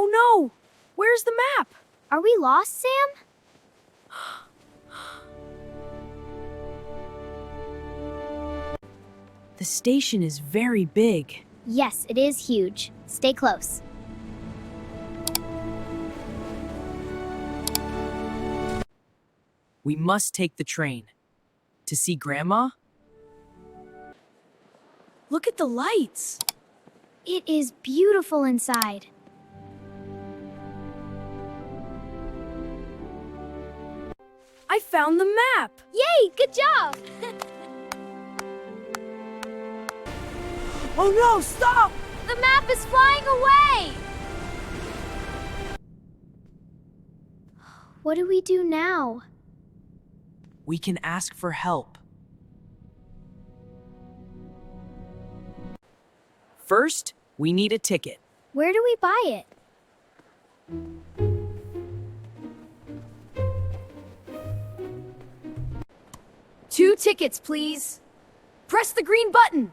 Oh no! Where's the map? Are we lost, Sam? The station is very big. Yes, it is huge. Stay close. We must take the train. To see Grandma? Look at the lights. It is beautiful inside. I found the map. Yay, good job! Oh no, stop! The map is flying away! What do we do now? We can ask for help. First, we need a ticket. Where do we buy it? Two tickets, please. Press the green button.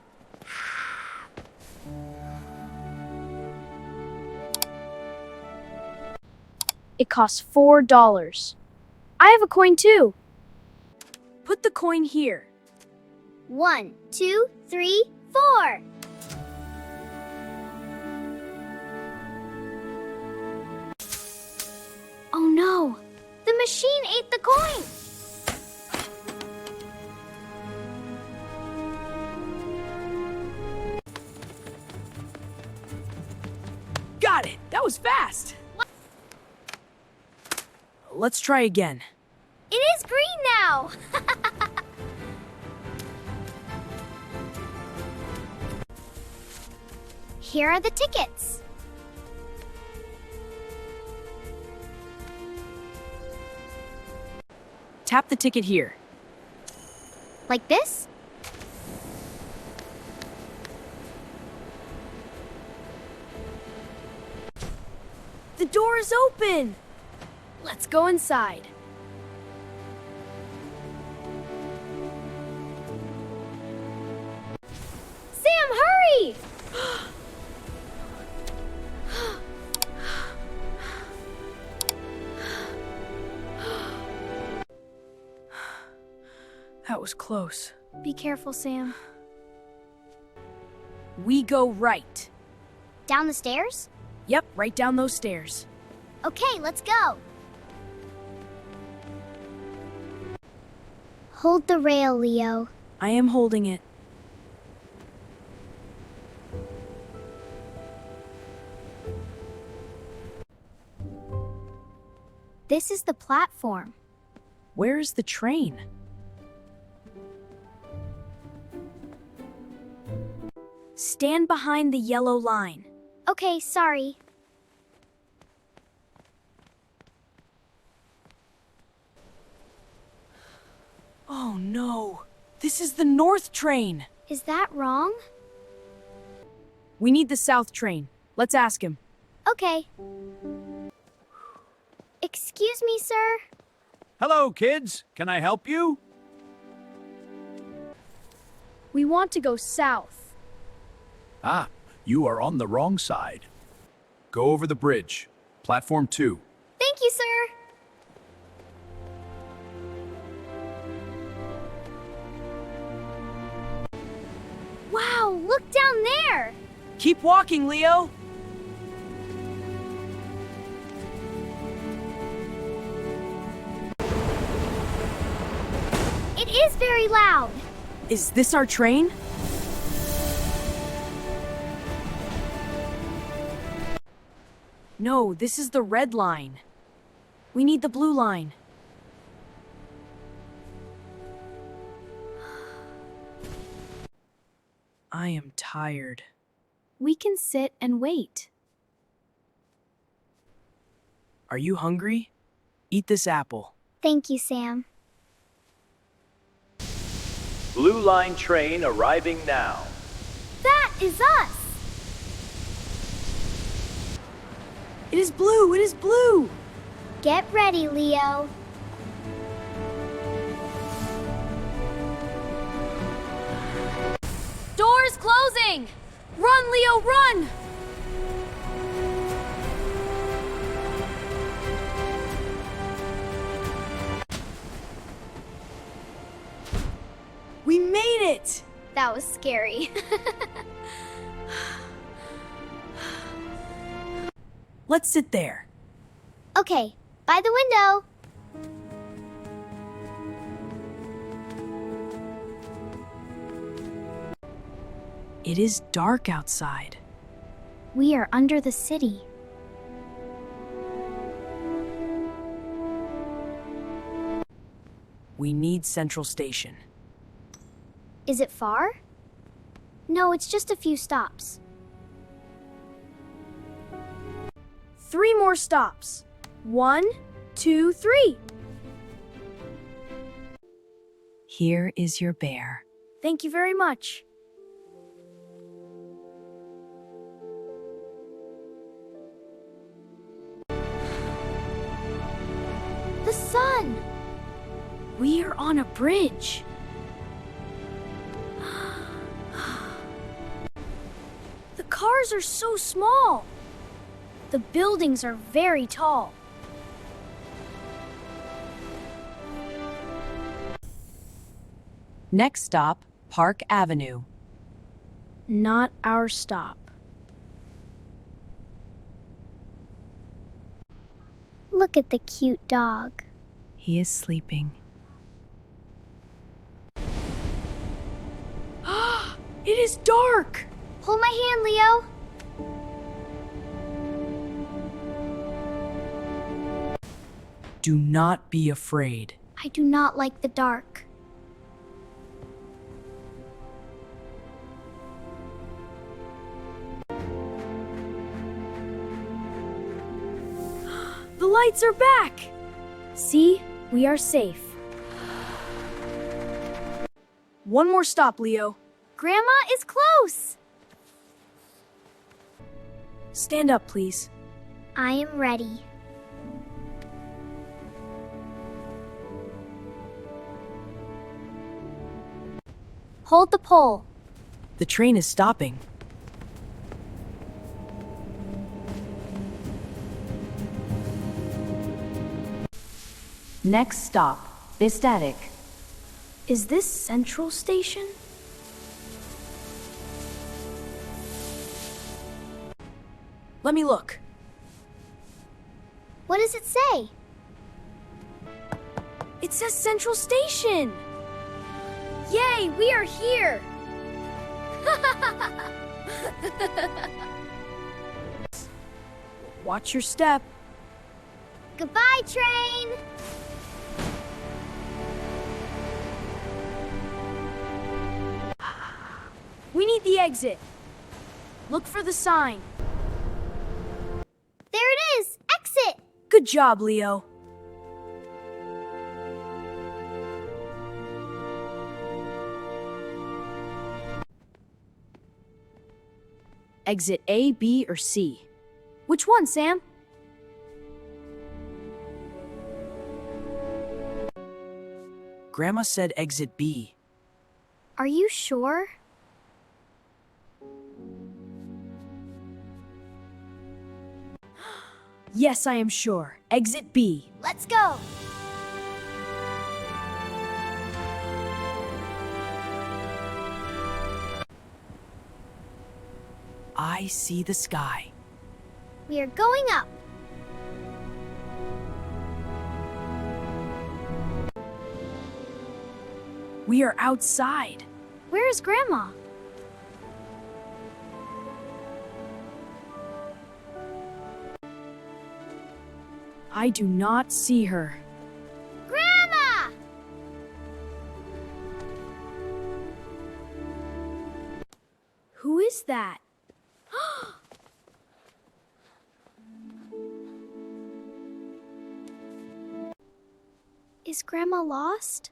It costs $4. I have a coin too. Put the coin here. 1, 2, 3, 4. Oh no! The machine ate the coin! Got it! That was fast! Let's try again. It is green now! Here are the tickets. Tap the ticket here. Like this? The door is open! Let's go inside. Sam, hurry! That was close. Be careful, Sam. We go right. Down the stairs? Yep, right down those stairs. Okay, let's go. Hold the rail, Leo. I am holding it. This is the platform. Where is the train? Stand behind the yellow line. Okay, sorry. Oh no, this is the north train. Is that wrong? We need the south train. Let's ask him. Okay. Excuse me, sir? Hello, kids. Can I help you? We want to go south. Ah, you are on the wrong side. Go over the bridge. Platform 2. Thank you, sir. Wow, look down there. Keep walking, Leo. It is very loud. Is this our train? No, this is the red line. We need the blue line. I am tired. We can sit and wait. Are you hungry? Eat this apple. Thank you, Sam. Blue Line train arriving now. That is us. It is blue! It is blue! Get ready, Leo. Doors closing! Run, Leo, run! scary. Let's sit there. Okay, by the window. It is dark outside. We are under the city. We need Central Station. Is it far? No, it's just a few stops. 3 more stops. 1, 2, 3. Here is your bear. Thank you very much. The sun! We are on a bridge. The cars are so small. The buildings are very tall. Next stop, Park Avenue. Not our stop. Look at the cute dog. He is sleeping. It is dark! Hold my hand, Leo. Do not be afraid. I do not like the dark. The lights are back! See, we are safe. One more stop, Leo. Grandma is close. Stand up, please. I am ready. Hold the pole. The train is stopping. Next stop, Static. Is this Central Station? Let me look. What does it say? It says Central Station! Yay, we are here! Watch your step. Goodbye, train! We need the exit. Look for the sign. There it is! Exit! Good job, Leo. Exit A, B, or C? Which one, Sam? Grandma said exit B. Are you sure? Yes, I am sure. Exit B. Let's go! I see the sky. We are going up. We are outside. Where is Grandma? I do not see her. Grandma! Who is that? Is Grandma lost?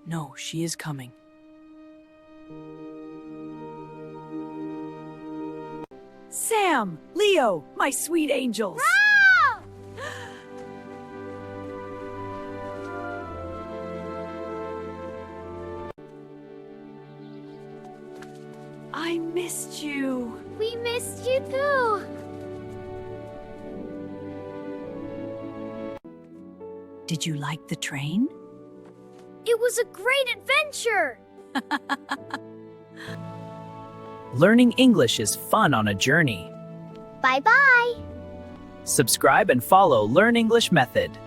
No, she is coming. Sam! Leo! My sweet angels! I missed you. We missed you too. Did you like the train? It was a great adventure! Learning English is fun on a journey. Bye bye. Subscribe and follow Learn English Method.